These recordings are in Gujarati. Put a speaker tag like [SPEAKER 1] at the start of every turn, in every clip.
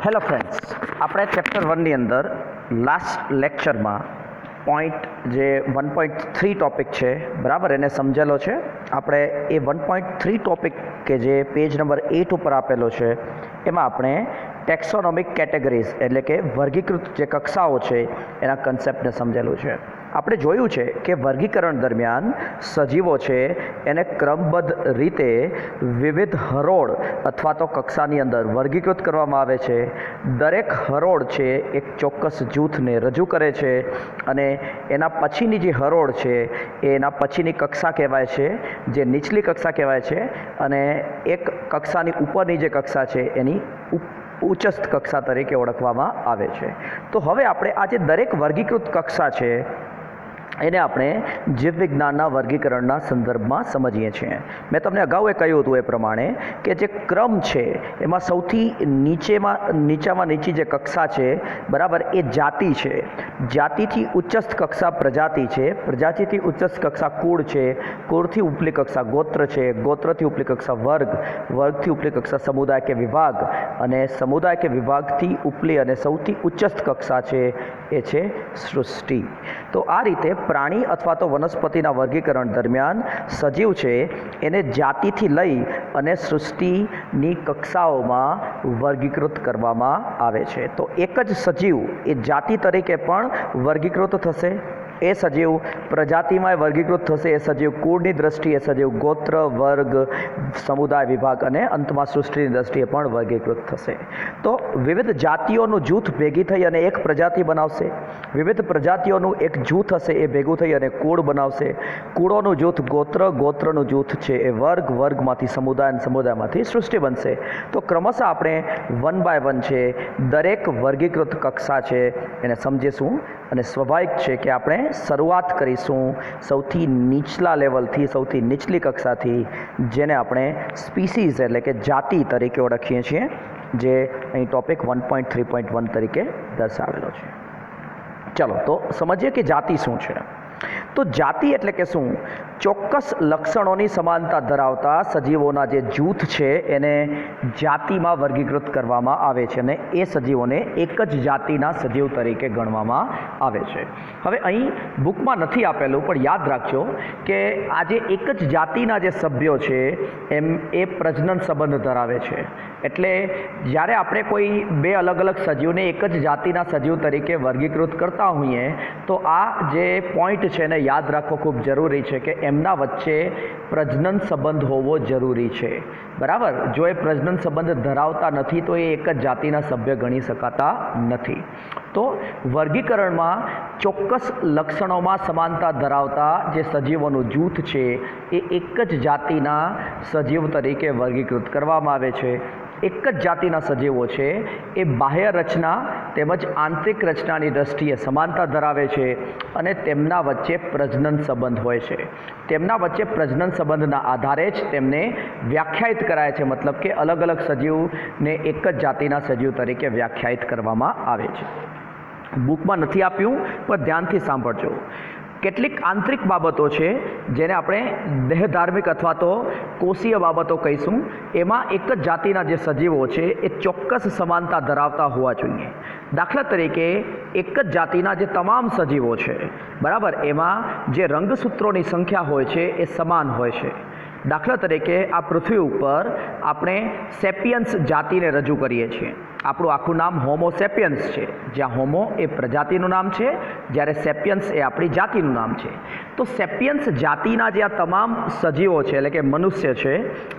[SPEAKER 1] હેલો ફ્રેન્ડ્સ, આપણે ચેપ્ટર 1ની અંદર લાસ્ટ લેક્ચરમાં પોઈન્ટ જે 1.3 ટોપિક છે બરાબર એને સમજેલો છે. આપણે એ 1.3 ટોપિક કે જે પેજ નંબર 8 ઉપર આપેલો છે એમાં આપણે ટેક્સોનોમિક કેટેગરીઝ એટલે કે વર્ગીકૃત જે કક્ષાઓ છે એના કન્સેપ્ટને સમજેલું છે. આપણે જોયું છે કે વર્ગીકરણ દરમિયાન સજીવો છે એને ક્રમબદ્ધ રીતે વિવિધ હરોળ અથવા તો કક્ષાની અંદર વર્ગીકૃત કરવામાં આવે છે. દરેક હરોળ છે એક ચોક્કસ જૂથને રજૂ કરે છે અને એના પછીની જે હરોળ છે એ એના પછીની કક્ષા કહેવાય છે, જે નીચલી કક્ષા કહેવાય છે, અને એક કક્ષાની ઉપરની જે કક્ષા છે એની ઉચ્ચસ્થ કક્ષા તરીકે ઓળખવામાં આવે છે. તો હવે આપણે આ જે દરેક વર્ગીકૃત કક્ષા છે એને આપણે જીવવિજ્ઞાનના વર્ગીકરણના સંદર્ભમાં સમજીએ છીએ. મેં તમને અગાઉ કહ્યું હતું એ પ્રમાણે કે જે ક્રમ છે એમાં સૌથી નીચામાં નીચી જે કક્ષા છે બરાબર એ જાતિ છે. જાતિથી ઉચ્ચસ્થ કક્ષા પ્રજાતિ છે, પ્રજાતિથી ઉચ્ચસ્થ કક્ષા કુળ છે, કુળથી ઉપલી કક્ષા ગોત્ર છે, ગોત્રથી ઉપલી કક્ષા વર્ગ, વર્ગથી ઉપલી કક્ષા સમુદાય કે વિભાગ, અને સમુદાય કે વિભાગથી ઉપલી અને સૌથી ઉચ્ચસ્થ કક્ષા છે એ છે સૃષ્ટિ. તો આ રીતે પ્રાણી અથવા તો વનસ્પતિના વર્ગીકરણ દરમિયાન સજીવ છે એને જાતિથી લઈ અને સૃષ્ટિની કક્ષાઓમાં વર્ગીકૃત કરવામાં આવે છે. તો એક જ સજીવ એ જાતિ તરીકે પણ વર્ગીકૃત થશે, એ સજીવ પ્રજાતિમાં વર્ગીકૃત થશે, એ સજીવ કુળની દ્રષ્ટિએ, સજીવ ગોત્ર, વર્ગ, સમુદાય, વિભાગ અને અંતમાં સૃષ્ટિની દ્રષ્ટિએ પણ વર્ગીકૃત થશે. તો વિવિધ જાતિઓનું જૂથ ભેગી થઈ અને એક પ્રજાતિ બનાવશે, વિવિધ પ્રજાતિઓનું એક જૂથ હશે એ ભેગું થઈ અને કુળ બનાવશે, કુળોનું જૂથ ગોત્ર, ગોત્રનું જૂથ છે એ વર્ગ, વર્ગમાંથી સમુદાય અને સમુદાયમાંથી સૃષ્ટિ બનશે. તો ક્રમશઃ આપણે 1 બાય 1 છે દરેક વર્ગીકૃત કક્ષા છે એને સમજીશું અને સ્વાભાવિક છે કે આપણે શરૂઆત કરીશું સૌથી નીચલા લેવલથી, સૌથી નીચલી કક્ષાથી, જેને આપણે સ્પીસીઝ એટલે કે જાતિ તરીકે ઓળખીએ છીએ, જે અહીં ટોપિક 1.3.1 તરીકે દર્શાવેલો છે. ચલો તો સમજીએ કે જાતિ શું છે. તો જાતિ એટલે કે શું? ચોક્કસ લક્ષણોની સમાનતા ધરાવતા સજીવોના જે જૂથ છે એને જાતિમાં વર્ગીકૃત કરવામાં આવે છે અને એ સજીવોને એક જ જાતિના સજીવ તરીકે ગણવામાં આવે છે. હવે અહીં બુકમાં નથી આપેલું પણ યાદ રાખજો કે આ જે એક જ જાતિના જે સભ્યો છે એ પ્રજનન સંબંધ ધરાવે છે. એટલે જ્યારે આપણે કોઈ બે અલગ અલગ સજીવને એક જ જાતિના સજીવ તરીકે વર્ગીકૃત કરતા હોઈએ તો આ જે પોઈન્ટ છે એને યાદ રાખવો ખૂબ જરૂરી છે કે એમના વચ્ચે પ્રજનન સંબંધ હોવો જરૂરી છે. બરાબર? જો એ પ્રજનન સંબંધ ધરાવતા નથી તો એ એક જ જાતિના સભ્ય ગણી શકાતા નથી. તો વર્ગીકરણમાં ચોક્કસ લક્ષણોમાં સમાનતા ધરાવતા જે સજીવોનું જૂથ છે એ એક જ જાતિના સજીવ તરીકે વર્ગીકૃત કરવામાં આવે છે. એક જ જાતિના સજીવો છે એ બાહ્ય રચના તેમજ આંતરિક રચનાની દ્રષ્ટિએ સમાનતા ધરાવે છે અને તેમના વચ્ચે પ્રજનન સંબંધ હોય છે. તેમના વચ્ચે પ્રજનન સંબંધના આધારે જ તેમને વ્યાખ્યાયિત કરાય છે, મતલબ કે અલગ અલગ સજીવને એક જ જાતિના સજીવ તરીકે વ્યાખ્યાયિત કરવામાં આવે છે. બુકમાં નથી આપ્યું પણ ધ્યાનથી સાંભળજો. કેટલીક આંતરિક બાબતો છે જેને આપણે દેહધાર્મિક અથવા તો કોષીય બાબતો કહીશું. એમાં એક જ જાતિના જે સજીવો છે એ ચોક્કસ સમાનતા ધરાવતા હોવા જોઈએ. દાખલા તરીકે એક જ જાતિના જે તમામ સજીવો છે બરાબર, એમાં જે રંગસૂત્રોની સંખ્યા હોય છે એ સમાન હોય છે. દાખલા તરીકે આ પૃથ્વી ઉપર આપણે સેપિયન્સ જાતિને રજૂ કરીએ છીએ. આપણું આખું નામ હોમો સેપિયન્સ છે, જ્યાં હોમો એ પ્રજાતિનું નામ છે, જ્યારે સેપિયન્સ એ આપણી જાતિનું નામ છે. તો સેપિયન્સ જાતિના જે આ તમામ સજીવો છે એટલે કે મનુષ્ય છે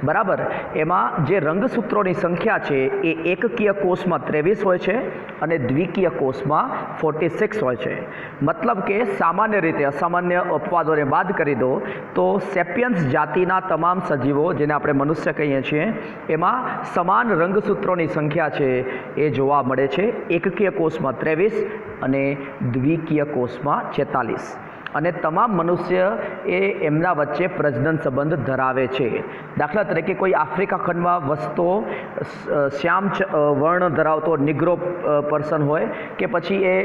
[SPEAKER 1] બરાબર, એમાં જે રંગસૂત્રોની સંખ્યા છે એ એકકીય કોષમાં 23 હોય છે અને દ્વિકીય કોષમાં 46 હોય છે. મતલબ કે સામાન્ય રીતે અસામાન્ય અપવાદોને બાદ કરી દો તો સેપિયન્સ જાતિના તમામ સજીવો જેને આપણે મનુષ્ય કહીએ છીએ એમાં સમાન રંગસૂત્રોની સંખ્યા છે એ જોવા મળે છે. એકકીય કોષમાં 23 અને દ્વિકીય કોષમાં 46. અને તમામ મનુષ્ય એ એમના વચ્ચે પ્રજનન સંબંધ ધરાવે છે. દાખલા તરીકે કોઈ આફ્રિકા ખંડમાં વસતો શ્યામ વર્ણ ધરાવતો નિગ્રો પર્સન હોય કે પછી એ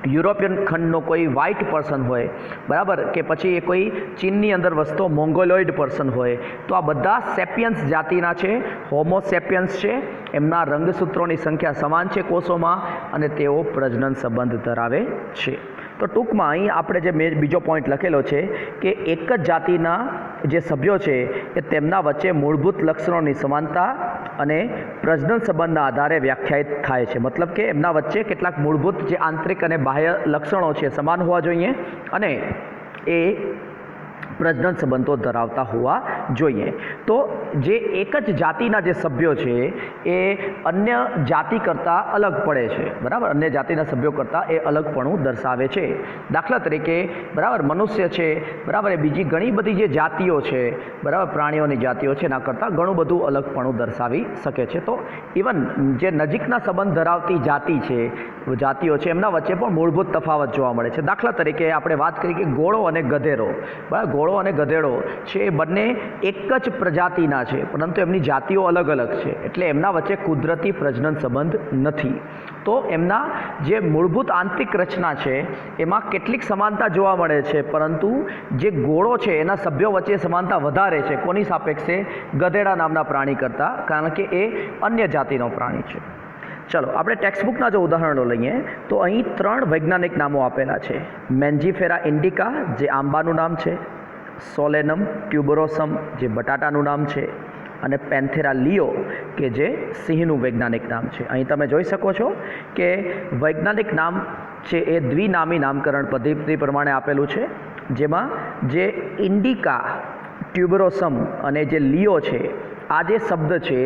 [SPEAKER 1] યુરોપિયન ખંડનો કોઈ વ્હાઇટ પર્સન હોય, બરાબર, કે પછી એ કોઈ ચીનની અંદર વસતો મોંગોલોઇડ પર્સન હોય, તો આ બધા સેપિયન્સ જાતિના છે, હોમો સેપિયન્સ છે. એમના રંગસૂત્રોની સંખ્યા સમાન છે કોષોમાં અને તેઓ પ્રજનન સંબંધ ધરાવે છે. તો ટૂંકમાં અહીં આપણે જે મેં બીજો પોઈન્ટ લખેલો છે કે એક જ જાતિના જે સભ્યો છે એ તેમના વચ્ચે મૂળભૂત લક્ષણોની સમાનતા અને પ્રજનન સંબંધના આધારે વ્યાખ્યાયિત થાય છે. મતલબ કે એમના વચ્ચે કેટલાક મૂળભૂત જે આંતરિક અને બાહ્ય લક્ષણો છે સમાન હોવા જોઈએ અને એ પ્રજનન સંબંધો ધરાવતા હોવા જોઈએ. તો જે એક જ જાતિના જે સભ્યો છે એ અન્ય જાતિ કરતાં અલગ પડે છે, બરાબર, અન્ય જાતિના સભ્યો કરતાં એ અલગપણું દર્શાવે છે. દાખલા તરીકે, બરાબર, મનુષ્ય છે, બરાબર, એ બીજી ઘણી બધી જે જાતિઓ છે, બરાબર, પ્રાણીઓની જાતિઓ છે, એના કરતાં ઘણું બધું અલગપણું દર્શાવી શકે છે. તો ઇવન જે નજીકના સંબંધ ધરાવતી જાતિઓ છે એમના વચ્ચે પણ મૂળભૂત તફાવત જોવા મળે છે. દાખલા તરીકે આપણે વાત કરીએ કે ઘોડો અને ગધેડો, બરાબર, ઘોડો અને ગધેડો છે એ બંને એક જ પ્રજાતિના છે પરંતુ એમની જાતિઓ અલગ અલગ છે, એટલે એમના વચ્ચે કુદરતી પ્રજનન સંબંધ નથી. તો એમના જે મૂળભૂત આંતરિક રચના છે એમાં કેટલીક સમાનતા જોવા મળે છે, પરંતુ જે ઘોડો છે એના સભ્યો વચ્ચે સમાનતા વધારે છે. કોની સાપેક્ષે? ગધેડા નામના પ્રાણી કરતાં, કારણ કે એ અન્ય જાતિનો પ્રાણી છે. ચલો આપણે ટેક્સ્ટબુકના જો ઉદાહરણો લઈએ તો અહીં 3 વૈજ્ઞાનિક નામો આપેલા છે. મેન્જીફેરા ઇન્ડિકા જે આંબાનું નામ છે, સોલેનમ ટ્યુબરોસમ જે બટાટાનું નામ છે અને પેન્થેરા લિયો કે જે સિંહનું વૈજ્ઞાનિક નામ છે. અહીં તમે જોઈ શકો છો કે વૈજ્ઞાનિક નામ છે એ દ્વિનામી નામકરણ પદ્ધતિ પ્રમાણે આપેલું છે, જેમાં જે ઇન્ડિકા, ટ્યુબરોસમ અને જે લિયો છે આ જે શબ્દ છે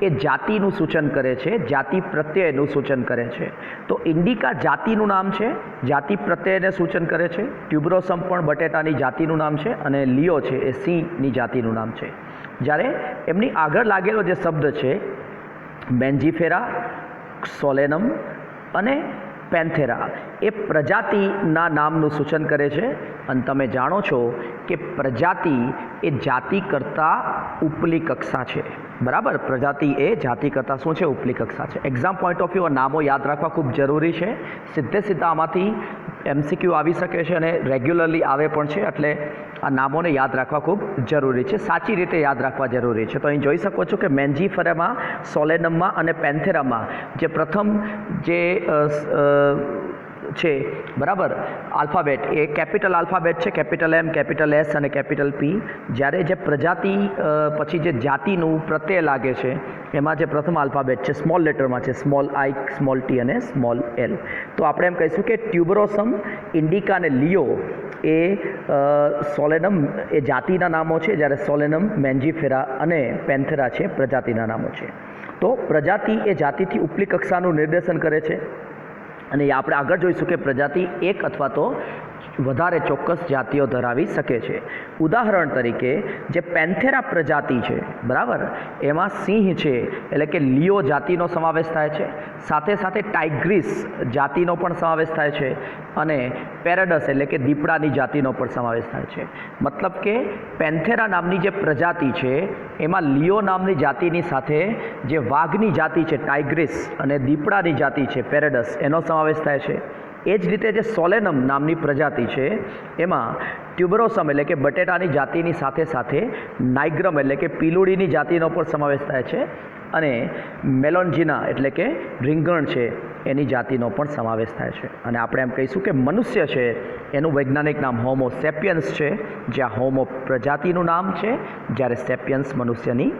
[SPEAKER 1] એ જાતિનું સૂચન કરે છે, જાતિ પ્રત્યયનું સૂચન કરે છે. તો ઇન્ડિકા જાતિનું નામ છે, જાતિ પ્રત્યયને સૂચન કરે છે. ટ્યુબરોસમ પણ બટેટાની જાતિનું નામ છે અને લિયો છે એ સિંહની જાતિનું નામ છે. જ્યારે એમની આગળ લાગેલો જે શબ્દ છે મેન્જીફેરા, સોલેનમ અને પેન્થેરા એ પ્રજાતિના નામનું સૂચન કરે છે. અને તમે જાણો છો કે પ્રજાતિ એ જાતિ કરતાં ઉપલી કક્ષા છે, બરાબર, પ્રજાતિ એ જાતિ કરતાં શું છે? ઉપલી કક્ષા છે. એક્ઝામ પોઈન્ટ ઓફ વ્યૂ નામો યાદ રાખવા ખૂબ જરૂરી છે. સીધા આમાંથી MCQ આવી શકે છે અને રેગ્યુલરલી આવે પણ છે, એટલે આ નામોને યાદ રાખવા ખૂબ જરૂરી છે, સાચી રીતે યાદ રાખવા જરૂરી છે. તો અહીં જોઈ શકો છો કે મેન્જીફેરામાં, સોલેનમમાં અને પેન્થેરામાં જે પ્રથમ જે છે, બરાબર, આલ્ફાબેટ એ કેપિટલ આલ્ફાબેટ છે, કેપિટલ M, કેપિટલ S અને કેપિટલ P. જ્યારે જે પ્રજાતિ પછી જે જાતિનું પ્રત્યય લાગે છે એમાં જે પ્રથમ આલ્ફાબેટ છે સ્મોલ લેટરમાં છે, સ્મોલ I, સ્મોલ T અને સ્મોલ L. તો આપણે એમ કહીશું કે ટ્યુબરોસમ, ઇન્ડિકા અને લિયો એ સોલેનમ એ જાતિના નામો છે, જ્યારે સોલેનમ, મેન્જીફેરા અને પેન્થેરા છે પ્રજાતિના નામો છે. તો પ્રજાતિ એ જાતિથી ઉપલી કક્ષાનું નિર્દેશન કરે છે અને આપણે આગળ જોઈશું કે પ્રજાતિ એક અથવા તો વધારે ચોક્કસ જાતિઓ ધરાવી શકે છે. ઉદાહરણ તરીકે જે પેન્થેરા પ્રજાતિ છે, બરાબર, એમાં સિંહ છે એટલે કે લિયો જાતિનો સમાવેશ થાય છે, સાથે સાથે ટાઇગ્રીસ જાતિનો પણ સમાવેશ થાય છે અને પેરેડસ એટલે કે દીપડાની જાતિનો પણ સમાવેશ થાય છે. મતલબ કે પેન્થેરા નામની જે પ્રજાતિ છે એમાં લિયો નામની જાતિની સાથે જે વાઘની જાતિ છે ટાઇગ્રીસ અને દીપડાની જાતિ છે પેરેડસ એનો સમાવેશ થાય છે. એ જ રીતે જે સોલેનમ નામની પ્રજાતિ છે એમાં ટ્યુબરોસમ એટલે કે બટેટાની જાતિની સાથે સાથે નાઇગ્રમ એટલે કે પીલુડીની જાતિનો પણ સમાવેશ થાય છે અને મેલોન્જીના એટલે કે રીંગણ છે એની જાતિનો પણ સમાવેશ થાય છે. અને આપણે એમ કહીશું કે મનુષ્ય છે એનું વૈજ્ઞાનિક નામ હોમો સેપિયન્સ છે, જ્યાં હોમો પ્રજાતિનું નામ છે, જ્યારે સેપિયન્સ મનુષ્યની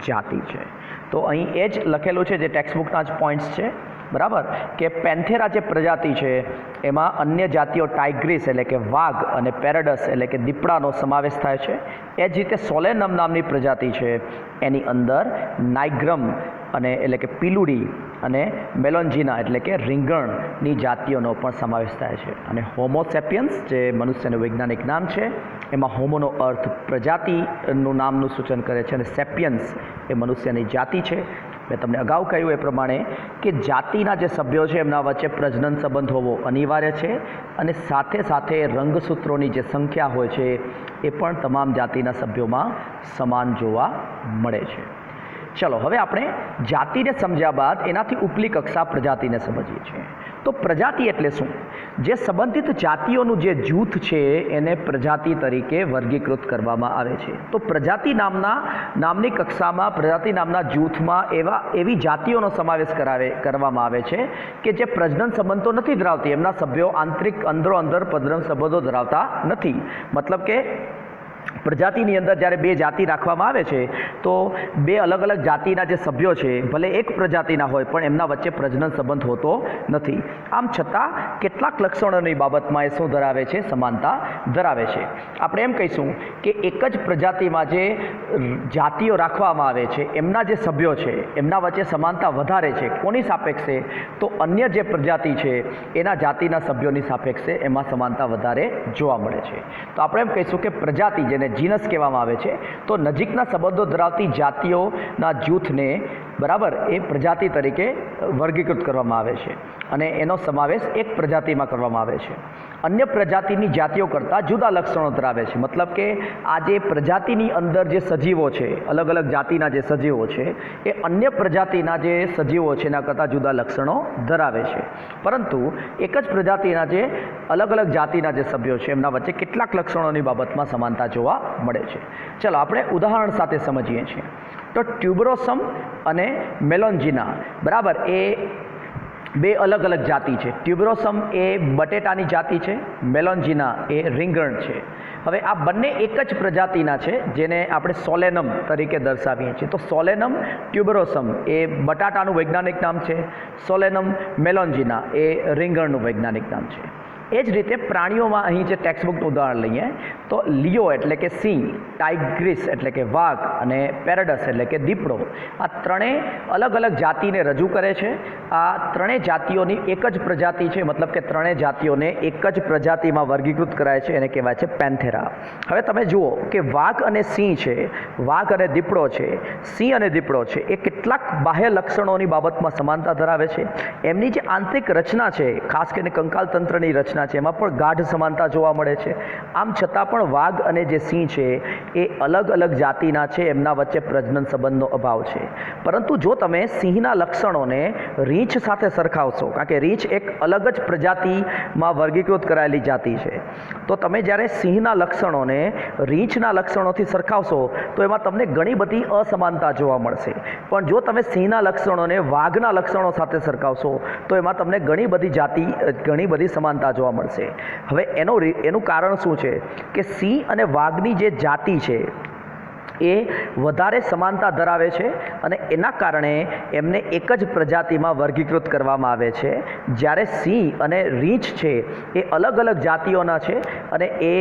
[SPEAKER 1] જાતિ છે. તો અહીં એ જ લખેલું છે જે ટેક્સ્ટબુકના જ પોઈન્ટ્સ છે, બરાબર, કે પેન્થેરા જે પ્રજાતિ છે એમાં અન્ય જાતિઓ ટાઇગ્રીસ એટલે કે વાઘ અને પેરેડસ એટલે કે દીપડાનો સમાવેશ થાય છે. એ જ રીતે સોલેનમ નામની પ્રજાતિ છે એની અંદર નાઇગ્રમ અને એટલે કે પીલુડી અને મેલોન્જીના એટલે કે રીંગણની જાતિઓનો પણ સમાવેશ થાય છે. અને હોમો સેપિયન્સ જે મનુષ્યનું વૈજ્ઞાનિક નામ છે એમાં હોમોનો અર્થ પ્રજાતિનું નામનું સૂચન કરે છે અને સેપિયન્સ એ મનુષ્યની જાતિ છે. મેં તમને અગાઉ કહ્યું એ પ્રમાણે કે જાતિના જે સભ્યો છે એમના વચ્ચે પ્રજનન સંબંધ હોવો અનિવાર્ય છે અને સાથે સાથે રંગસૂત્રોની જે સંખ્યા હોય છે એ પણ તમામ જાતિના સભ્યોમાં સમાન જોવા મળે છે. ચલો હવે આપણે જાતિને સમજ્યા બાદ એનાથી ઉપલી કક્ષા પ્રજાતિને સમજીએ છીએ. તો પ્રજાતિ એટલે શું? જે સંબંધિત જાતિઓનું જે જૂથ છે એને પ્રજાતિ તરીકે વર્ગીકૃત કરવામાં આવે છે. તો પ્રજાતિ નામની કક્ષામાં, પ્રજાતિ નામના જૂથમાં એવી જાતિઓનો સમાવેશ કરવામાં આવે છે કે જે પ્રજનન સંબંધો નથી ધરાવતી, એમના સભ્યો આંતરિક અંદરો-અંદર પ્રજનન સંબંધો ધરાવતા નથી. મતલબ કે પ્રજાતિની અંદર જ્યારે બે જાતિ રાખવામાં આવે છે તો બે અલગ અલગ જાતિના જે સભ્યો છે ભલે એક પ્રજાતિના હોય પણ એમના વચ્ચે પ્રજનન સંબંધ હોતો નથી. આમ છતાં કેટલાક લક્ષણોની બાબતમાં એ શું ધરાવે છે? સમાનતા ધરાવે છે. આપણે એમ કહીશું કે એક જ પ્રજાતિમાં જે જાતિઓ રાખવામાં આવે છે એમના જે સભ્યો છે એમના વચ્ચે સમાનતા વધારે છે. કોની સાપેક્ષે? તો અન્ય જે પ્રજાતિ છે એના જાતિના સભ્યોની સાપેક્ષે એમાં સમાનતા વધારે જોવા મળે છે. તો આપણે એમ કહીશું કે પ્રજાતિ, જેને જીનસ કહેવામાં આવે છે, તો નજીકના સંબંધો ધરાવતી જાતિઓના જૂથને બરાબર એ પ્રજાતિ તરીકે વર્ગીકૃત કરવામાં આવે છે અને એનો સમાવેશ એક પ્રજાતિમાં કરવામાં આવે છે. અન્ય પ્રજાતિની જાતિઓ કરતાં જુદા લક્ષણો ધરાવે છે. મતલબ કે આ જે પ્રજાતિની અંદર જે સજીવો છે, અલગ અલગ જાતિના જે સજીવો છે એ અન્ય પ્રજાતિના જે સજીવો છે એના કરતાં જુદા લક્ષણો ધરાવે છે. પરંતુ એક જ પ્રજાતિના જે અલગ અલગ જાતિના જે સભ્યો છે એમના વચ્ચે કેટલાક લક્ષણોની બાબતમાં સમાનતા જોવા મળે છે. ચલો આપણે ઉદાહરણ સાથે સમજીએ છીએ. તો ટ્યુબરોસમ અને મેલોન્જીના બરાબર એ બે અલગ અલગ જાતિ છે. ટ્યુબરોસમ એ બટેટાની જાતિ છે, મેલોન્જીના એ રીંગણ છે. હવે આ બંને એક જ પ્રજાતિના છે જેને આપણે સોલેનમ તરીકે દર્શાવીએ છીએ. તો સોલેનમ ટ્યુબરોસમ એ બટાટાનું વૈજ્ઞાનિક નામ છે, સોલેનમ મેલોન્જીના એ રીંગણનું વૈજ્ઞાનિક નામ છે. એ જ રીતે પ્રાણીઓમાં અહીં જે ટેક્સ્ટબુકનું ઉદાહરણ લઈએ તો લિયો એટલે કે સિંહ, ટાઇગ્રીસ એટલે કે વાઘ અને પેરેડસ એટલે કે દીપડો, આ ત્રણેય અલગ અલગ જાતિને રજૂ કરે છે. આ ત્રણેય જાતિઓની એક જ પ્રજાતિ છે, મતલબ કે ત્રણેય જાતિઓને એક જ પ્રજાતિમાં વર્ગીકૃત કરાય છે, એને કહેવાય છે પેન્થેરા. હવે તમે જુઓ કે વાઘ અને સિંહ છે, વાઘ અને દીપડો છે, સિંહ અને દીપડો છે, એ કેટલાક બાહ્ય લક્ષણોની બાબતમાં સમાનતા ધરાવે છે. એમની જે આંતરિક રચના છે, ખાસ કરીને કંકાલ તંત્રની રચના છે, એમાં પણ ગાઢ સમાનતા જોવા મળે છે. આમ છતાં પણ વાઘ અને જે સિંહ છે એ અલગ અલગ જાતિના છે, એમના વચ્ચે પ્રજનન સંબંધનો અભાવ છે. પરંતુ જો તમે સિંહના લક્ષણોને રીંછ સાથે સરખાવશો, કારણ કે રીંછ એક અલગ જ પ્રજાતિમાં વર્ગીકૃત કરાયેલી જાતિ છે, તો તમે જ્યારે સિંહના લક્ષણોને રીંછના લક્ષણોથી સરખાવશો તો એમાં તમને ઘણી બધી અસમાનતા જોવા મળશે. પણ જો તમે સિંહના લક્ષણોને વાઘના લક્ષણો સાથે સરખાવશો તો એમાં તમને ઘણી બધી સમાનતા જોવા મળશે. હવે એનું કારણ શું છે કે સિંહ અને વાઘની જે જાતિ છે એ વધારે સમાનતા ધરાવે છે અને એના કારણે એમને એક જ પ્રજાતિમાં વર્ગીકૃત કરવામાં આવે છે. જ્યારે સિંહ અને રીંછ છે એ અલગ અલગ જાતિઓના છે અને એ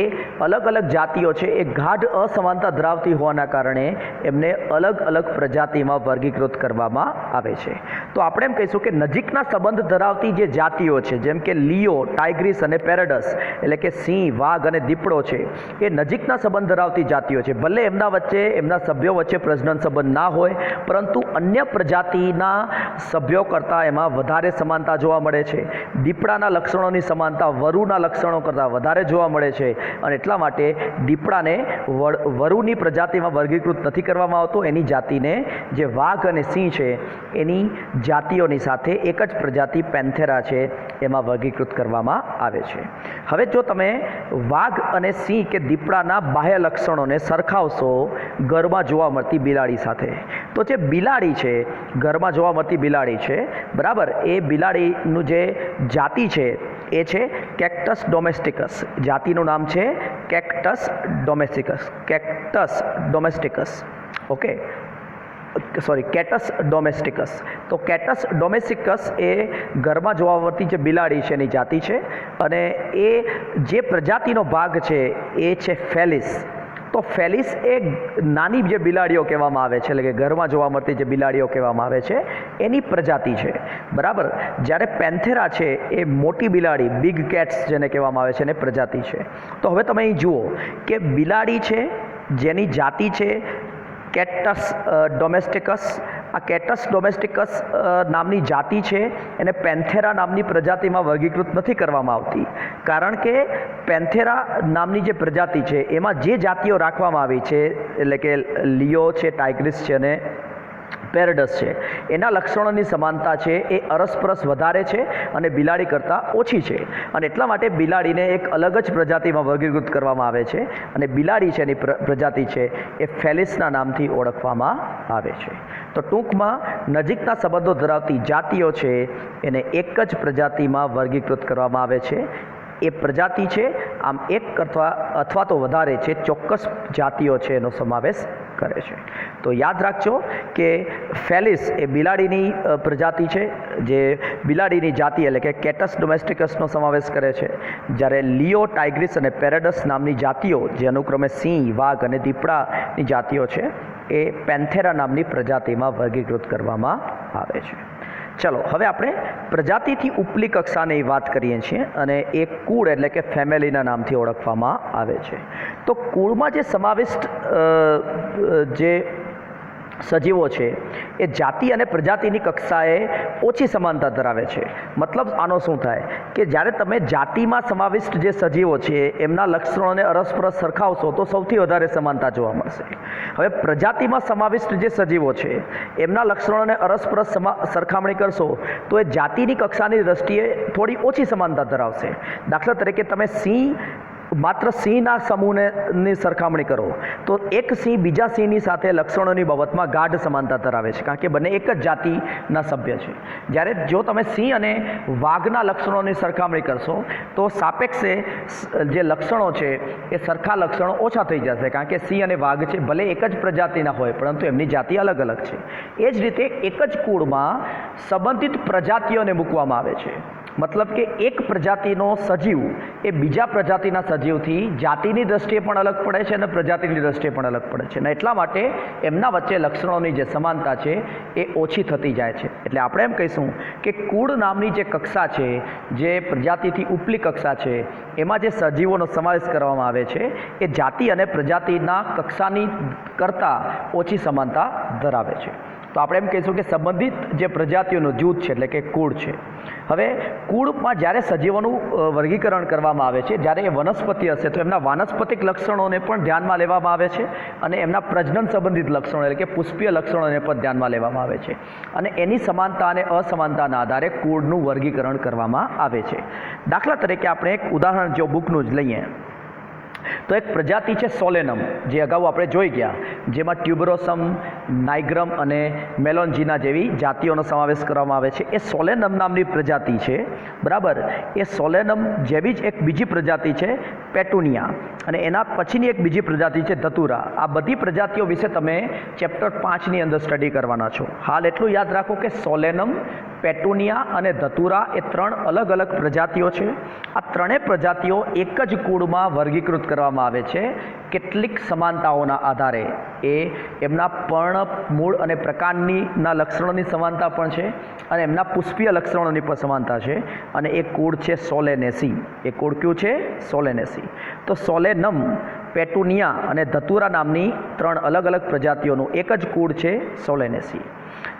[SPEAKER 1] અલગ અલગ જાતિઓ છે એ ગાઢ અસમાનતા ધરાવતી હોવાના કારણે એમને અલગ અલગ પ્રજાતિમાં વર્ગીકૃત કરવામાં આવે છે. તો આપણે એમ કહીશું કે નજીકના સંબંધ ધરાવતી જે જાતિઓ છે, જેમ કે લિયો, ટાઇગ્રીસ અને પેરેડસ એટલે કે સિંહ, વાઘ અને દીપડો છે, એ નજીકના સંબંધ ધરાવતી જાતિઓ છે. ભલે એમના વચ્ચે, એમના સભ્યો વચ્ચે પ્રજનન સંબંધ ના હોય, પરંતુ અન્ય પ્રજાતિના સભ્યો કરતાં એમાં વધારે સમાનતા જોવા મળે છે. દીપડાના લક્ષણોની સમાનતા વરુના લક્ષણો કરતાં વધારે જોવા મળે છે અને એટલા માટે દીપડાને વરુની પ્રજાતિમાં વર્ગીકૃત નથી કરવામાં આવતો. એની જાતિને, જે વાઘ અને સિંહ છે એની જાતિઓની સાથે એક જ પ્રજાતિ પેન્થેરા છે એમાં વર્ગીકૃત કરવામાં આવે છે. હવે જો તમે વાઘ અને સિંહ કે દીપડાના બાહ્ય લક્ષણોને સરખાવશો ઘરમાં જોવા મળતી બિલાડી સાથે, તો જે બિલાડી છે, ઘરમાં જોવા મળતી બિલાડી છે બરાબર, એ બિલાડીનું જે જાતિ છે એ છે કેક્ટસ ડોમેસ્ટિકસ. જાતિનું નામ છે cactus domesticus. Okay, sorry, catus domesticus. તો કેટસ ડોમેસ્ટિકસ એ ઘરમાં જોવા મળતી જે બિલાડી છે એની જાતિ છે અને એ જે પ્રજાતિનો ભાગ છે એ છે ફેલિસ. તો ફેલિસ એ નાની જે બિલાડીઓ કહેવામાં આવે છે, એટલે કે ઘરમાં જોવા મળતી જે બિલાડીઓ કહેવામાં આવે છે એની પ્રજાતિ છે બરાબર. જ્યારે પેન્થેરા છે એ મોટી બિલાડી, બિગ કેટ્સ જેને કહેવામાં આવે છે, એની પ્રજાતિ છે. તો હવે તમે અહીં જુઓ કે બિલાડી છે જેની જાતિ છે કેટસ ડોમેસ્ટિકસ. આ કેટસ ડોમેસ્ટિકસ નામની જાતિ છે એને પેન્થેરા નામની પ્રજાતિમાં વર્ગીકૃત નથી કરવામાં આવતી, કારણ કે પેન્થેરા નામની જે પ્રજાતિ છે એમાં જે જાતિઓ રાખવામાં આવી છે, એટલે કે લિયો છે, ટાઇગ્રીસ છે અને પેરેડસ છે એના લક્ષણોની સમાનતા છે એ અરસપરસ વધારે છે અને બિલાડી કરતાં ઓછી છે, અને એટલા માટે બિલાડીને એક અલગ જ પ્રજાતિમાં વર્ગીકૃત કરવામાં આવે છે, અને બિલાડી છે એની પ્રજાતિ છે એ ફેલિસના નામથી ઓળખવામાં આવે છે. તો ટૂંકમાં નજીકના સંબંધો ધરાવતી જાતિઓ છે એને એક જ પ્રજાતિમાં વર્ગીકૃત કરવામાં આવે છે. એ પ્રજાતિ છે આમ એક અથવા તો વધારે છે ચોક્કસ જાતિઓ છે એનો સમાવેશ કરે છે. તો યાદ રાખજો કે ફેલિસ એ બિલાડીની પ્રજાતિ છે, જે બિલાડીની જાતિ એટલે કે કેટસ ડોમેસ્ટિકસનો સમાવેશ કરે છે, જ્યારે લિયો, ટાઇગ્રીસ અને પેરેડસ નામની જાતિઓ જે અનુક્રમે સિંહ, વાઘ અને દીપડાની જાતિઓ છે એ પેન્થેરા નામની પ્રજાતિમાં વર્ગીકૃત કરવામાં આવે છે. ચલો હવે આપણે પ્રજાતિથી ઉપલી કક્ષાની વાત કરીએ છીએ, અને એ કુળ એટલે કે ફેમિલીના નામથી ઓળખવામાં આવે છે. તો કુળમાં જે સમાવિષ્ટ જે સજીવો છે એ જાતિ અને પ્રજાતિની કક્ષાએ ઓછી સમાનતા ધરાવે છે. મતલબ આનો શું થાય કે જ્યારે તમે જાતિમાં સમાવિષ્ટ જે સજીવો છે એમના લક્ષણોને અરસપરસ સરખાવશો તો સૌથી વધારે સમાનતા જોવા મળશે. હવે પ્રજાતિમાં સમાવિષ્ટ જે સજીવો છે એમના લક્ષણોને અરસપરસ સરખામણી કરશો તો એ જાતિની કક્ષાની દ્રષ્ટિએ થોડી ઓછી સમાનતા ધરાવશે. દાખલા તરીકે તમે માત્ર સિંહના સમૂહની સરખામણી કરો તો એક સિંહ બીજા સિંહની સાથે લક્ષણોની બાબતમાં ગાઢ સમાનતા ધરાવે છે, કારણ કે બંને એક જ જાતિના સભ્ય છે. જ્યારે જો તમે સિંહ અને વાઘના લક્ષણોની સરખામણી કરશો તો સાપેક્ષે જે લક્ષણો છે એ સરખા લક્ષણો ઓછા થઈ જશે, કારણ કે સિંહ અને વાઘ છે ભલે એક જ પ્રજાતિના હોય પરંતુ એમની જાતિ અલગ અલગ છે. એ જ રીતે એક જ કુળમાં સંબંધિત પ્રજાતિઓને મૂકવામાં આવે છે. મતલબ કે એક પ્રજાતિનો સજીવ એ બીજા પ્રજાતિના સજીવથી જાતિની દ્રષ્ટિએ પણ અલગ પડે છે અને પ્રજાતિની દ્રષ્ટિએ પણ અલગ પડે છે, અને એટલા માટે એમના વચ્ચે લક્ષણોની જે સમાનતા છે એ ઓછી થતી જાય છે. એટલે આપણે એમ કહીશું કે કુળ નામની જે કક્ષા છે, જે પ્રજાતિથી ઉપલી કક્ષા છે, એમાં જે સજીવોનો સમાવેશ કરવામાં આવે છે એ જાતિ અને પ્રજાતિના કક્ષાની કરતાં ઓછી સમાનતા ધરાવે છે. તો આપણે એમ કહીશું કે સંબંધિત જે પ્રજાતિઓનું જૂથ છે એટલે કે કુળ છે. હવે કુળમાં જ્યારે સજીવોનું વર્ગીકરણ કરવામાં આવે છે, જ્યારે એ વનસ્પતિ હશે તો એમના વાનસ્પતિક લક્ષણોને પણ ધ્યાનમાં લેવામાં આવે છે, અને એમના પ્રજનન સંબંધિત લક્ષણો એટલે કે પુષ્પીય લક્ષણોને પણ ધ્યાનમાં લેવામાં આવે છે, અને એની સમાનતા અને અસમાનતાના આધારે કુળનું વર્ગીકરણ કરવામાં આવે છે. દાખલા તરીકે આપણે એક ઉદાહરણ જો બુકનું જ લઈએ તો એક પ્રજાતિ છે સોલેનમ, જે અગાઉ આપણે જોઈ ગયા, જેમાં ટ્યુબરોસમ, નાઇગ્રમ અને મેલોન્જીના જેવી જાતિઓનો સમાવેશ કરવામાં આવે છે. એ સોલેનમ નામની પ્રજાતિ છે, બરાબર. એ સોલેનમ જેવી જ એક બીજી પ્રજાતિ છે પેટુનિયા, અને એના પછીની એક બીજી પ્રજાતિ છે ધતુરા. આ બધી પ્રજાતિઓ વિશે તમે ચેપ્ટર 5ની અંદર સ્ટડી કરવાના છો. હાલ એટલું યાદ રાખો કે સોલેનમ, પેટુનિયા અને ધતુરા એ 3 અલગ અલગ પ્રજાતિઓ છે. આ ત્રણેય પ્રજાતિઓ એક જ કુળમાં વર્ગીકૃત કરવામાં આવે છે કેટલીક સમાનતાઓના આધારે. એ એમના પર્ણ, મૂળ અને પ્રકારના લક્ષણોની સમાનતા પણ છે, અને એમના પુષ્પીય લક્ષણોની પણ સમાનતા છે, અને એ કુળ છે સોલેનેસી. એ કુળ કયું છે? સોલેનેસી. તો સોલેનમ, પેટુનિયા અને ધતુરા નામની 3 અલગ અલગ પ્રજાતિઓનું એક જ કુળ છે સોલેનેસી.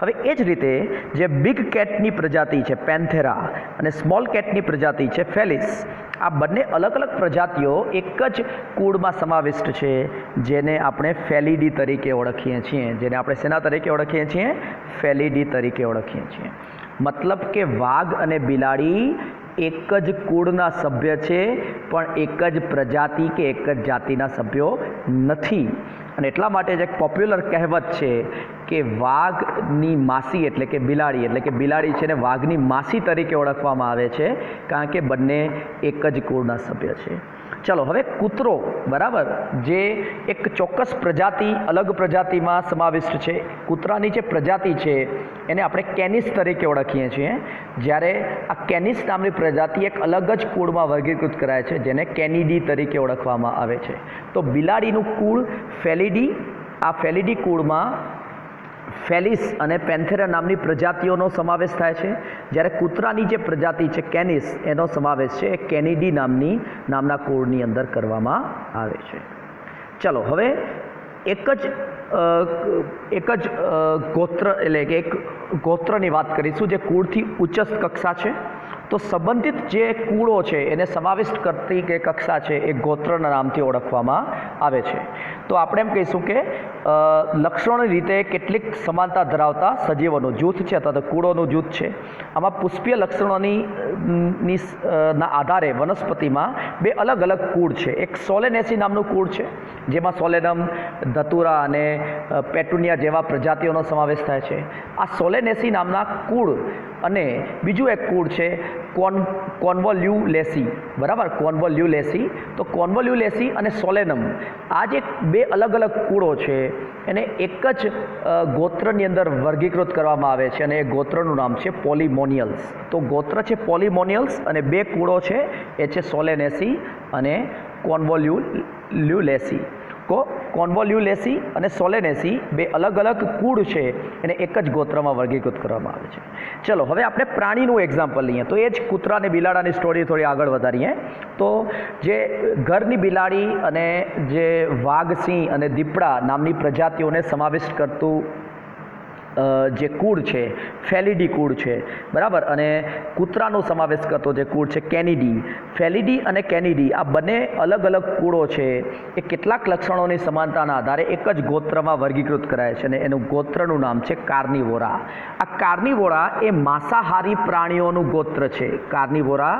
[SPEAKER 1] હવે એ જ રીતે જે બિગ કેટની પ્રજાતિ છે પેન્થેરા અને સ્મોલ કેટની પ્રજાતિ છે ફેલિસ, આ બંને અલગ અલગ પ્રજાતિઓ એક જ કુળમાં સમાવિષ્ટ છે, જેને આપણે ફેલિડી તરીકે ઓળખીએ છીએ. જેને આપણે શેના તરીકે ઓળખીએ છીએ? ફેલિડી તરીકે ઓળખીએ છીએ. મતલબ કે વાઘ અને બિલાડી એક જ કુળના સભ્ય છે, પણ એક જ પ્રજાતિ કે એક જ જાતિના સભ્યો નથી. અને એટલા માટે જ એક પોપ્યુલર કહેવત છે કે વાઘની માસી એટલે કે બિલાડી છે ને વાઘની માસી તરીકે ઓળખવામાં આવે છે, કારણ કે બંને એક જ કુળના સભ્ય છે. ચલો હવે કૂતરો, બરાબર, જે એક ચોક્કસ પ્રજાતિ, અલગ પ્રજાતિમાં સમાવિષ્ટ છે. કૂતરાની જે પ્રજાતિ છે એને આપણે કેનિસ તરીકે ઓળખીએ છીએ, જ્યારે આ કેનિસ નામની પ્રજાતિ એક અલગ જ કુળમાં વર્ગીકૃત કરાય છે, જેને કેનિડી તરીકે ઓળખવામાં આવે છે. તો બિલાડીનું કુળ ફેલિડી, આ ફેલિડી કુળમાં ફેલિસ અને પેન્થેરા નામની પ્રજાતિઓનો સમાવેશ થાય છે, જ્યારે કૂતરાની જે પ્રજાતિ છે કેનિસ, એનો સમાવેશ છે કેનિડી નામના કુળની અંદર કરવામાં આવે છે. ચલો હવે એક જ ગોત્ર એટલે કે એક ગોત્રની વાત કરીશું જે કુળથી ઉચ્ચ કક્ષા છે. તો તો સંબંધિત જે કુળો છે એને સમાવિષ્ટ કરતી કે કક્ષા છે એ ગોત્રના નામથી ઓળખવામાં આવે છે. તો આપણે એમ કહીશું કે લક્ષણોની રીતે કેટલીક સમાનતા ધરાવતા સજીવોનું જૂથ છે અથવા તો કુળોનું જૂથ છે. આમાં પુષ્પીય લક્ષણોની ના આધારે વનસ્પતિમાં બે અલગ અલગ કુળ છે. એક સોલેનેસી નામનું કુળ છે જેમાં સોલેનમ, ધતુરા અને પેટુનિયા જેવા પ્રજાતિઓનો સમાવેશ થાય છે. આ સોલેનેસી નામના કુળ અને બીજું એક કુળ છે કોન્વોલ્યુલેસી, બરાબર, કોન્વોલ્યુલેસી. તો કોન્વોલ્યુલેસી અને સોલેનમ આ જે બે અલગ અલગ કુળો છે એને એક જ ગોત્રની અંદર વર્ગીકૃત કરવામાં આવે છે અને એ ગોત્રનું નામ છે પોલીમોનિયલ્સ. તો ગોત્ર છે પોલીમોનિયલ્સ અને બે કુળો છે એ છે સોલેનેસી અને કોન્વોલ્યુલેસી. કોન્વોલ્યુલેસી અને સોલેનેસી બે અલગ અલગ કુળ છે એને એક જ ગોત્રમાં વર્ગીકૃત કરવામાં આવે છે. ચલો હવે આપણે પ્રાણીનું એક્ઝામ્પલ લઈએ. તો એ જ કૂતરા અને બિલાડાની સ્ટોરી થોડી આગળ વધારીએ. તો જે ઘરની બિલાડી અને જે વાઘ, સિંહ અને દીપડા નામની પ્રજાતિઓને સમાવિષ્ટ કરતું જે કુળ છે ફેલિડી કુળ છે, બરાબર, અને કૂતરાનો સમાવેશ કરતો જે કુળ છે કેનિડી. ફેલિડી અને કેનિડી આ બંને અલગ અલગ કુળો છે એ કેટલાક લક્ષણોની સમાનતાના આધારે એક જ ગોત્રમાં વર્ગીકૃત કરાય છે અને એનું ગોત્રનું નામ છે કાર્નિવોરા. આ કાર્નિવોરા એ માંસાહારી પ્રાણીઓનું ગોત્ર છે. કાર્નિવોરા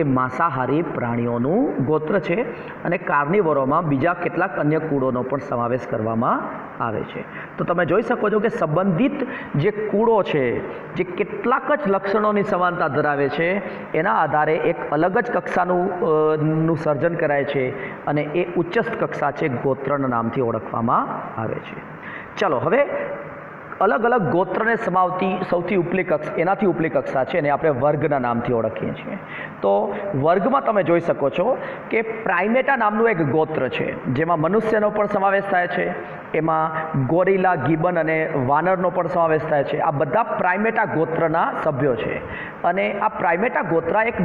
[SPEAKER 1] એ માંસાહારી પ્રાણીઓનું ગોત્ર છે અને કાર્નિવોરામાં બીજા કેટલાક અન્ય કુળોનો પણ સમાવેશ કરવામાં આવે છે. તો તમે જોઈ શકો છો કે સંબંધિત જે કુળો છે જે કેટલાક જ લક્ષણોની સમાનતા ધરાવે છે એના આધારે એક અલગ જ કક્ષાનું સર્જન કરાય છે અને એ ઉચ્ચસ્થ કક્ષા છે ગોત્રના નામથી ઓળખવામાં આવે છે. ચલો હવે અલગ અલગ ગોત્રને સમાવતી સૌથી ઉપલી કક્ષા, એનાથી ઉપલી કક્ષા છે અને આપણે વર્ગના નામથી ઓળખીએ છીએ. તો વર્ગમાં તમે જોઈ શકો છો કે પ્રાઇમેટા નામનું એક ગોત્ર છે જેમાં મનુષ્યનો પણ સમાવેશ થાય છે, એમાં ગોરિલા, ગિબન અને વાનરનો પણ સમાવેશ થાય છે. આ બધા પ્રાઇમેટા ગોત્રના સભ્યો છે અને આ પ્રાઇમેટા ગોત્ર એક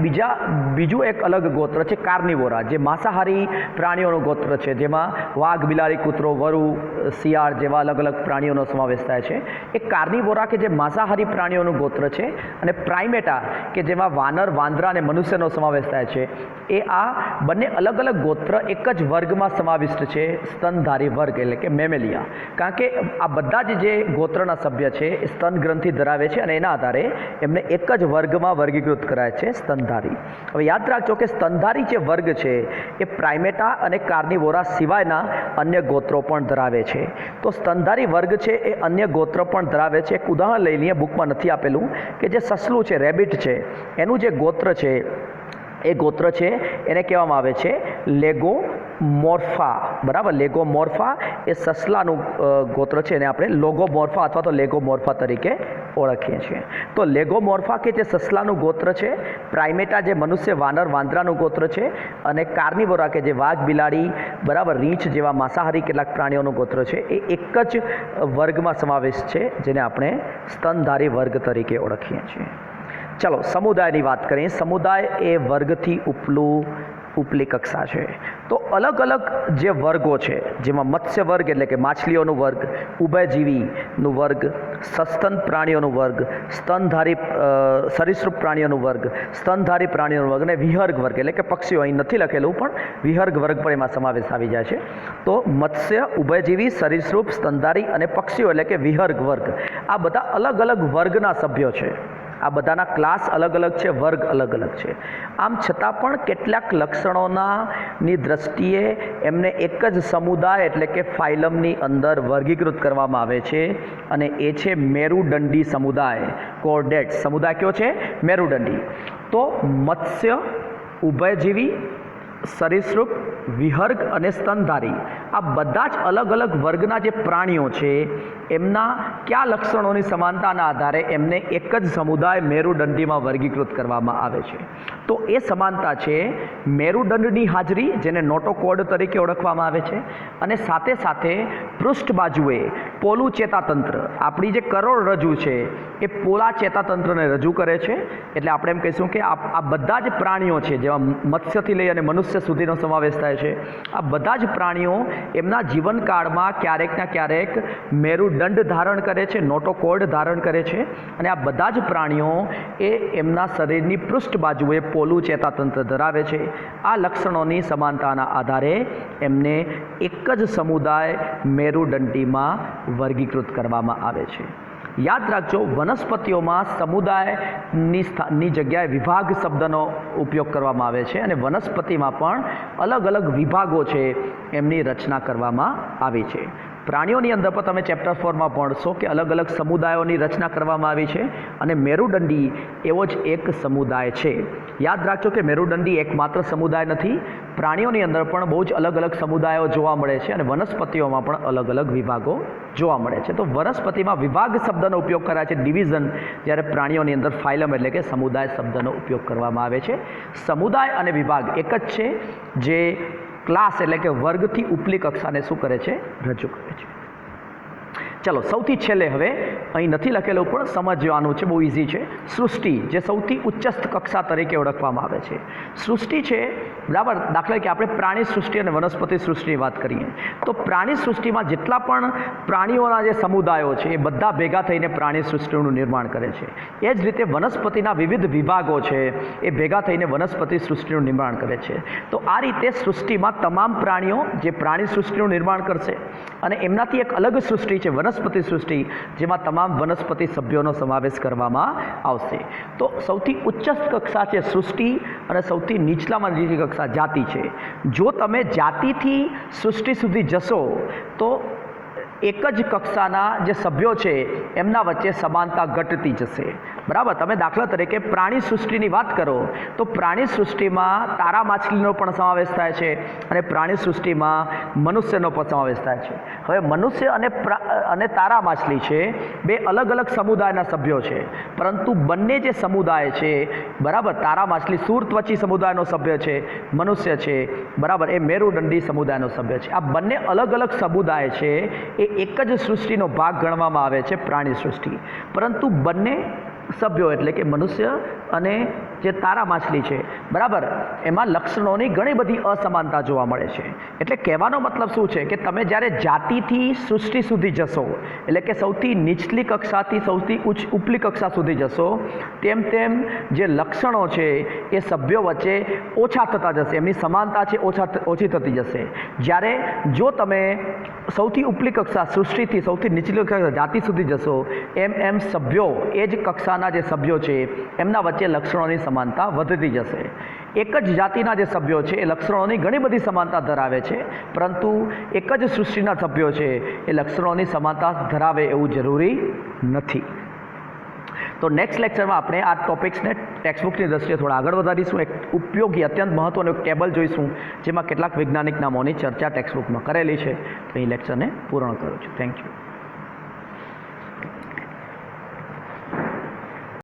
[SPEAKER 1] બીજું એક અલગ ગોત્ર છે કાર્નિવોરા, જે માંસાહારી પ્રાણીઓનું ગોત્ર છે જેમાં વાઘ, બિલાડી, કૂતરો, વરુ, શિયાળ જેવા અલગ અલગ પ્રાણીઓનો સમાવેશ થાય છે. એક કાર્નિવોરા કે જે માંસાહારી પ્રાણીઓનું ગોત્ર છે અને પ્રાઇમેટા કે જેમાં વાનર, વાંદરા અને મનુષ્યનો સમાવેશ થાય છે. એ આ બંને અલગ અલગ ગોત્ર એક જ વર્ગમાં સમાવિષ્ટ છે, સ્તનધારી વર્ગ એટલે કે મેમેલિયા. કારણ કે આ બધા જ જે ગોત્રના સભ્ય છે એ સ્તન ગ્રંથિ ધરાવે છે અને એના આધારે એમને એક જ વર્ગમાં વર્ગીકૃત કરાય છે, સ્તનધારી. હવે યાદ રાખજો કે સ્તનધારી જે વર્ગ છે એ પ્રાઇમેટા અને કાર્નિવોરા સિવાયના અન્ય ગોત્રો પણ ધરાવે છે. તો સ્તનધારી વર્ગ છે એ અન્ય ગોત્ર પણ ધરાવે છે. એક ઉદાહરણ લઈ લઈએ, બુકમાં નથી આપેલું, કે જે સસલું છે, રેબિટ છે, એનું જે ગોત્ર છે એ ગોત્ર છે એને કહેવામાં આવે છે લેગોમોર્ફા, બરાબર. લેગોમોર્ફા એ સસલાનું ગોત્ર છે અને આપણે લોગોમોર્ફા અથવા તો લેગોમોર્ફા તરીકે ઓળખીએ છીએ. તો લેગોમોર્ફા કે જે સસલાનું ગોત્ર છે, પ્રાઇમેટા જે મનુષ્ય, વાનર, વાંદરાનું ગોત્ર છે અને કાર્નિવોરા કે જે વાઘ, બિલાડી, બરાબર, રીંછ જેવા માંસાહારી કેટલાક પ્રાણીઓનું ગોત્ર છે એ એક જ વર્ગમાં સમાવેશ છે જેને આપણે સ્તનધારી વર્ગ તરીકે ઓળખીએ છીએ. ચલો સમુદાયની વાત કરીએ. સમુદાય એ વર્ગથી ઉપલી કક્ષા છે. તો અલગ અલગ જે વર્ગો છે જેમાં મત્સ્ય વર્ગ એટલે કે માછલીઓનું વર્ગ, ઉભયજીવીનું વર્ગ, સસ્તન પ્રાણીઓનું વર્ગ, સ્તનધારી સરીસૃપ પ્રાણીઓનું વર્ગ, સ્તનધારી પ્રાણીઓનું વર્ગ અને વિહર્ગ વર્ગ એટલે કે પક્ષીઓ, અહીં નથી લખેલું પણ વિહર્ગ વર્ગ પણ એમાં સમાવેશ આવી જાય છે. તો મત્સ્ય, ઉભયજીવી, સરીસૃપ, સ્તનધારી અને પક્ષીઓ એટલે કે વિહર્ગ વર્ગ, આ બધા અલગ અલગ વર્ગના સભ્યો છે. આ બધાના ક્લાસ અલગ અલગ છે, વર્ગ અલગ અલગ છે. આમ છતાં પણ કેટલાક લક્ષણોની દ્રષ્ટિએ એમને એક જ સમુદાય એટલે કે ફાઇલમની અંદર વર્ગીકૃત કરવામાં આવે છે અને એ છે મેરુદંડી સમુદાય. કોર્ડેટ સમુદાય કયો છે? મેરુદંડી. તો મત્સ્ય, ઉભયજીવી, સરીસૃપ, વિહર્ગ અને સ્તનધારી આ બધા જ અલગ અલગ વર્ગના જે પ્રાણીઓ છે એમના કયા લક્ષણોની સમાનતાના આધારે એમને એક જ સમુદાય મેરુદંડીમાં વર્ગીકૃત કરવામાં આવે છે. તો એ સમાનતા છે મેરુદંડની હાજરી, જેને નોટોકોડ તરીકે ઓળખવામાં આવે છે, અને સાથે સાથે પૃષ્ઠ બાજુએ પોલું ચેતાતંત્ર, આપણી જે કરોડરજ્જુ છે એ પોલા ચેતાતંત્રને રજૂ કરે છે. એટલે આપણે એમ કહીશું કે આ બધા જ પ્રાણીઓ છે, જેમાં મત્સ્યથી લઈ અને મનુષ્ય સુધીનો સમાવેશ થાય છે, આ બધા જ પ્રાણીઓ એમના જીવનકાળમાં ક્યારેક ને ક્યારેક મેરુદંડ ધારણ કરે છે, નોટોકોર્ડ ધારણ કરે છે, અને આ બધા જ પ્રાણીઓ એ એમના શરીરની પૃષ્ઠ બાજુએ પોલું ચેતાતંત્ર ધરાવે છે. આ લક્ષણોની સમાનતાના આધારે એમને એક જ સમુદાય મેરુદંડીમાં વર્ગીકૃત કરવામાં આવે છે. યાદ રાખજો, વનસ્પતિઓમાં સમુદાયની જગ્યાએ વિભાગ શબ્દનો ઉપયોગ કરવામાં આવે છે, અને વનસ્પતિમાં પણ અલગ અલગ વિભાગો છે એમની રચના કરવામાં આવી છે. પ્રાણીઓની અંદર પણ તમે ચેપ્ટર 4માં ભણશો કે અલગ અલગ સમુદાયોની રચના કરવામાં આવી છે, અને મેરુદંડી એવો જ એક સમુદાય છે. યાદ રાખજો કે મેરુદંડી એકમાત્ર સમુદાય નથી, પ્રાણીઓની અંદર પણ બહુ જ અલગ અલગ સમુદાયો જોવા મળે છે, અને વનસ્પતિઓમાં પણ અલગ અલગ વિભાગો જોવા મળે છે. તો વનસ્પતિમાં વિભાગ શબ્દનો ઉપયોગ કરાય છે, ડિવિઝન, જ્યારે પ્રાણીઓની અંદર ફાઇલમ એટલે કે સમુદાય શબ્દનો ઉપયોગ કરવામાં આવે છે. સમુદાય અને વિભાગ એક જ છે, જે ક્લાસ એટલે કે વર્ગથી ઉપલી કક્ષાને શું કરે છે? રજૂ કરે છે. ચલો, સૌથી છેલ્લે હવે અહીં નથી લખેલું પણ સમજવાનું છે, બહુ ઇઝી છે. સૃષ્ટિ, જે સૌથી ઉચ્ચસ્થ કક્ષા તરીકે ઓળખવામાં આવે છે. સૃષ્ટિ છે, બરાબર. દાખલા તરીકે આપણે પ્રાણી સૃષ્ટિ અને વનસ્પતિ સૃષ્ટિની વાત કરીએ તો પ્રાણી સૃષ્ટિમાં જેટલા પણ પ્રાણીઓના જે સમુદાયો છે એ બધા ભેગા થઈને પ્રાણી સૃષ્ટિનું નિર્માણ કરે છે. એ જ રીતે વનસ્પતિના વિવિધ વિભાગો છે એ ભેગા થઈને વનસ્પતિ સૃષ્ટિનું નિર્માણ કરે છે. તો આ રીતે સૃષ્ટિમાં તમામ પ્રાણીઓ જે પ્રાણી સૃષ્ટિનું નિર્માણ કરશે, અને એમનાથી એક અલગ સૃષ્ટિ છે વનસ્પતિ સૃષ્ટિ, જેમાં તમામ વનસ્પતિ સભ્યોનો સમાવેશ કરવામાં આવશે. તો સૌથી ઉચ્ચસ્થ કક્ષા છે સૃષ્ટિ, અને સૌથી નીચલામાં નીચલી કક્ષા જાતિ છે. જો તમે જાતિથી સૃષ્ટિ સુધી જશો તો એક જ કક્ષાના જે સભ્યો છે એમના વચ્ચે સમાનતા ઘટતી જશે, બરાબર. તમે દાખલા તરીકે પ્રાણી સૃષ્ટિની વાત કરો તો પ્રાણી સૃષ્ટિમાં તારા માછલીનો પણ સમાવેશ થાય છે, અને પ્રાણી સૃષ્ટિમાં મનુષ્યનો પણ સમાવેશ થાય છે. હવે મનુષ્ય અને તારા માછલી છે બે અલગ અલગ સમુદાયના સભ્યો છે, પરંતુ બંને જે સમુદાય છે, બરાબર, તારા માછલી સૂરત્વચી સમુદાયનો સભ્ય છે, મનુષ્ય છે, બરાબર, એ મેરુદંડી સમુદાયનો સભ્ય છે. આ બંને અલગ અલગ સમુદાય છે એ એક જ સૃષ્ટિનો ભાગ ગણવામાં આવે છે, પ્રાણી સૃષ્ટિ. પરંતુ બંને સભ્યો એટલે કે મનુષ્ય અને જે તારા માછલી છે, બરાબર, એમાં લક્ષણોની ઘણી બધી અસમાનતા જોવા મળે છે. એટલે કહેવાનો મતલબ શું છે કે તમે જ્યારે જાતિથી સૃષ્ટિ સુધી જશો, એટલે કે સૌથી નીચલી કક્ષાથી સૌથી ઉપલી કક્ષા સુધી જશો, તેમ તેમ જે લક્ષણો છે એ સભ્યો વચ્ચે ઓછા થતા જશે, એમની સમાનતા છે ઓછી થતી જશે. જ્યારે જો તમે સૌથી ઉપલી કક્ષા સૃષ્ટિથી સૌથી નીચલી કક્ષા જાતિ સુધી જશો, એમ સભ્યો, એ જ કક્ષાના જે સભ્યો છે એમના વચ્ચે લક્ષણોની સમાનતા વધતી જશે. એક જ જાતિના જે સભ્યો છે એ લક્ષણોની ઘણી બધી સમાનતા ધરાવે છે, પરંતુ એક જ સૃષ્ટિના સભ્યો છે એ લક્ષણોની સમાનતા ધરાવે એવું જરૂરી નથી. તો નેક્સ્ટ લેક્ચરમાં આપણે આ ટોપિક્સને ટેક્સ્ટબુકની દ્રષ્ટિએ થોડા આગળ વધારીશું. એક ઉપયોગી, અત્યંત મહત્ત્વનું એક ટેબલ જોઈશું, જેમાં કેટલાક વૈજ્ઞાનિક નામોની ચર્ચા ટેક્સ્ટબુકમાં કરેલી છે. તો અહીં લેક્ચરને પૂર્ણ કરું છું. Thank you.